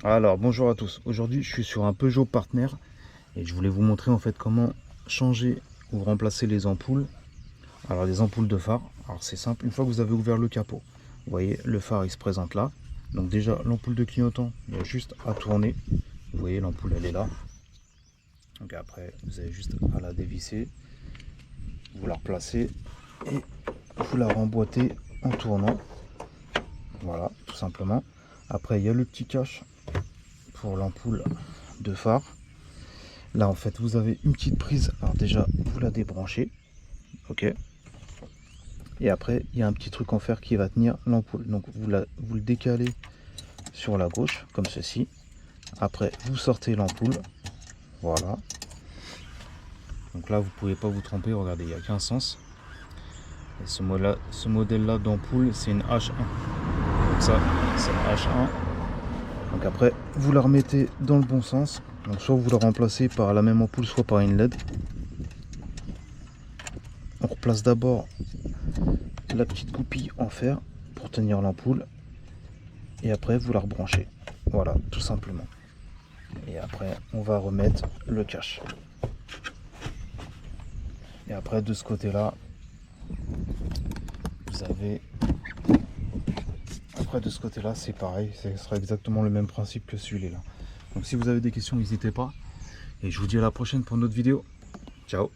Alors bonjour à tous, aujourd'hui je suis sur un Peugeot Partner et je voulais vous montrer en fait comment changer ou remplacer les ampoules. Alors les ampoules de phare, alors c'est simple, une fois que vous avez ouvert le capot, vous voyez le phare il se présente là. Donc déjà l'ampoule de clignotant, il y a juste à tourner, vous voyez l'ampoule elle est là. Donc après vous avez juste à la dévisser, vous la replacez et vous la remboîtez en tournant. Voilà, tout simplement. Après il y a le petit cache pour l'ampoule de phare. Là en fait vous avez une petite prise, alors déjà vous la débranchez, ok, et après il y a un petit truc en fer qui va tenir l'ampoule, donc vous le décalez sur la gauche comme ceci. Après vous sortez l'ampoule, voilà, donc là vous pouvez pas vous tromper, regardez, il n'y a qu'un sens. Et ce modèle là d'ampoule c'est une H1, donc ça c'est une H1. Donc après vous la remettez dans le bon sens, donc soit vous la remplacez par la même ampoule, soit par une LED. On replace d'abord la petite goupille en fer pour tenir l'ampoule et après vous la rebranchez, voilà, tout simplement. Et après on va remettre le cache, et après de ce côté là vous avez, après de ce côté là c'est pareil, ce sera exactement le même principe que celui-là. Donc si vous avez des questions n'hésitez pas, et je vous dis à la prochaine pour une autre vidéo. Ciao.